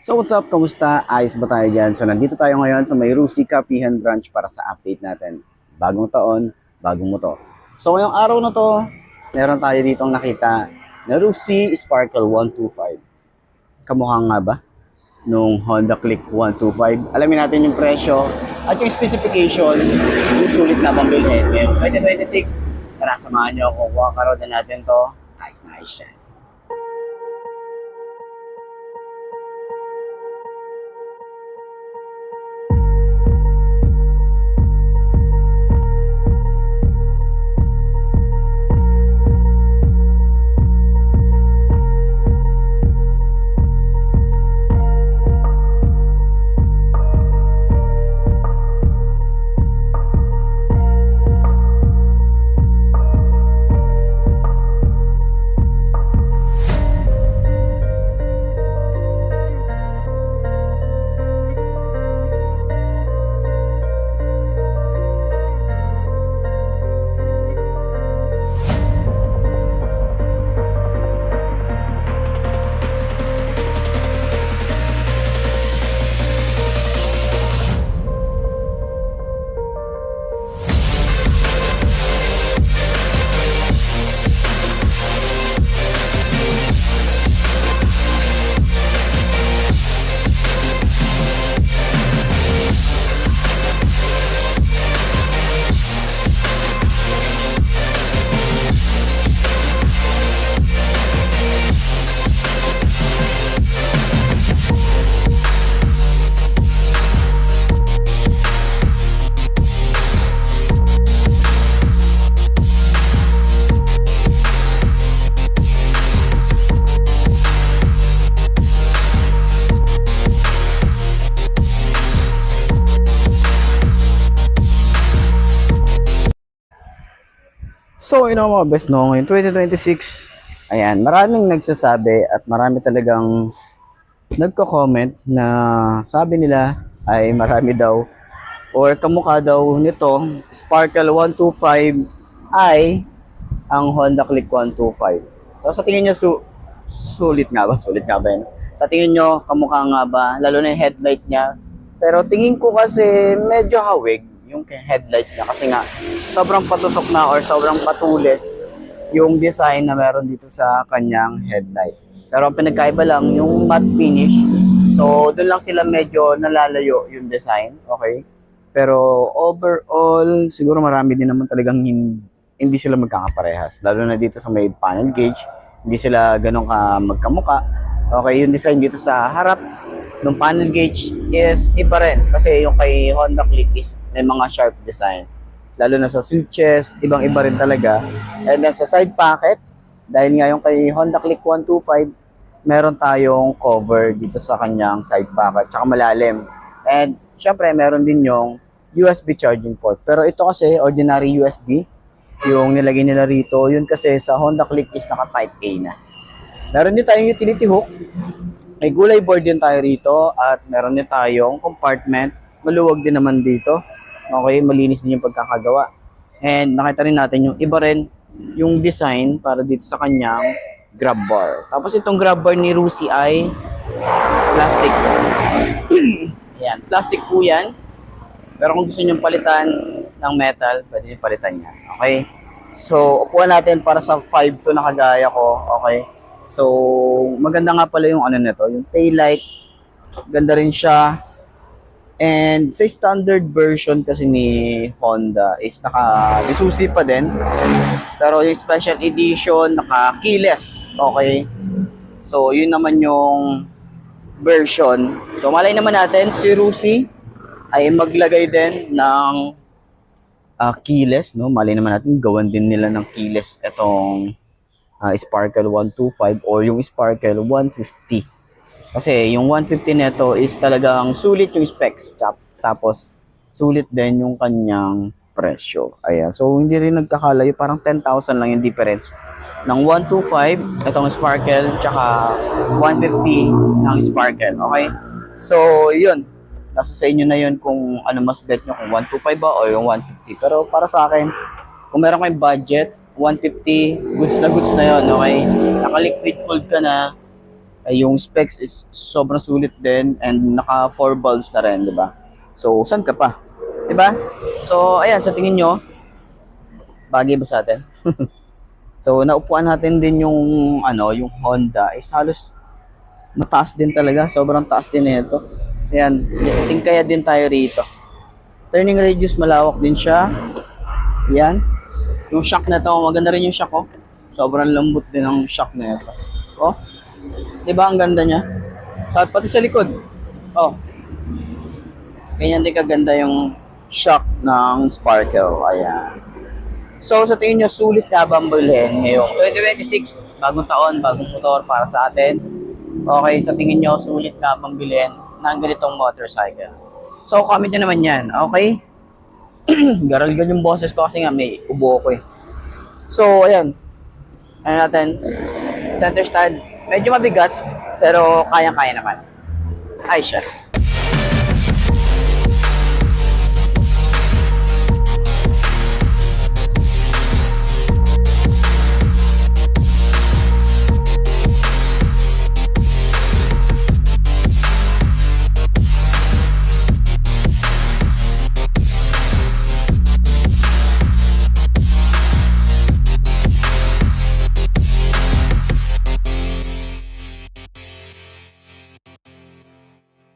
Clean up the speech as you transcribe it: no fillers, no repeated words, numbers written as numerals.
So what's up? Kamusta? Ayos ba tayo dyan? So nandito tayo ngayon sa may Rusi Kapihan Branch para sa update natin. Bagong taon, bagong motor. So ngayong araw na to, meron tayo ditong nakita na Rusi Sparkle 125. Kamukha nga ba nung Honda Click 125? Alamin natin yung presyo at yung specification, yung sulit na bang bilhin. Ngayon 2026, tara samahan nyo ako. Karoon na natin to. Ayos na ayos yan. So, mga best no, ngayon 2026, ayan, maraming nagsasabi at marami talagang nagko-comment na sabi nila ay marami daw or kamukha daw nito, Sparkle 125 ay ang Honda Click 125. So, sa tingin nyo, sulit nga ba? Sulit nga ba yun? Sa tingin nyo, kamukha nga ba? Lalo na yung headlight niya. Pero tingin ko kasi medyo hawig yung headlight niya kasi nga sobrang patusok na or sobrang patulis yung design na meron dito sa kanyang headlight. Pero ang pinagkaiba lang yung matte finish. So doon lang sila medyo nalalayo yung design, okay? Pero overall siguro marami din naman talagang hindi sila magkakaparehas. Lalo na dito sa may panel gauge, hindi sila ganun ka magkamuka. Okay, yung design dito sa harap ng panel gauge is iba rin kasi yung kay Honda Click is may mga sharp design. Lalo na sa switches, ibang-iba rin talaga. And then sa side pocket, dahil nga yung kay Honda Click 125, meron tayong cover dito sa kanyang side pocket, tsaka malalim. And syempre, meron din yung USB charging port. Pero ito kasi, ordinary USB, yung nilagay nila rito, yun kasi sa Honda Click is naka Type A na. Meron din tayong utility hook. May gulay board din tayo rito at meron din tayong compartment. Maluwag din naman dito. Okay, malinis din yung pagkakagawa. And nakita rin natin yung iba rin yung design para dito sa kanyang grab bar. Tapos itong grab bar ni Rusi ay plastic. Ayan, plastic po yan. Pero kung gusto nyo palitan ng metal, pwede nyo palitan yan. Okay? So, upuan natin para sa 5 to na kagaya ko. Okay? So, maganda nga pala yung ano nito, yung taillight. Ganda rin siya. And sa standard version kasi ni Honda is naka-disusi pa din. Pero yung special edition, naka-keyless. Okay? So, yun naman yung version. So, malay naman natin, si Rusi ay maglagay din ng keyless. No? Malay naman natin, gawan din nila ng keyless itong Sparkle 125 or yung Sparkle 150. Kasi yung 150 neto is talagang sulit yung specs. Tapos sulit din yung kanyang presyo. Ayan. So hindi rin nagkakalayo. Parang 10,000 lang yung difference. Ng 125, itong Sparkle, tsaka 150 ng Sparkle. Okay? So yun. Nasa sa inyo na yun kung ano mas bet nyo. Kung 125 ba o yung 150. Pero para sa akin, kung meron kayong budget, 150, goods na yun. Okay? Naka-liquid cooled ka na. Ay yung specs is sobrang sulit din and naka 4 bulbs na rin, di ba? So, saan ka pa? Di ba? So, ayan, sa tingin nyo, bagay ba sa atin? So, naupuan natin din yung, yung Honda is halos mataas din talaga. Sobrang taas din nito. Ayan, tingkaya din tayo rito. Turning radius, malawak din siya. Ayan. Yung shock na to, maganda rin yung shock, oh. Sobrang lambot din ang shock na ito. Oh, di ba ang ganda niya? Pati sa likod. Oh, ganyan din kaganda yung shock ng Sparkle. Ayan. So, sa tingin nyo, sulit na ba ang bilhin ngayong 2026? Bagong taon, bagong motor para sa atin. Okay, sa tingin nyo, sulit na bang bilhin ng ganitong motorcycle? So, comment nyo naman yan. Okay? Garalgal yung boses ko kasi nga may ubo ko eh. So, ayan. Ano natin? Center stand. Medyo mabigat, pero kayang-kaya naman. Ay siya.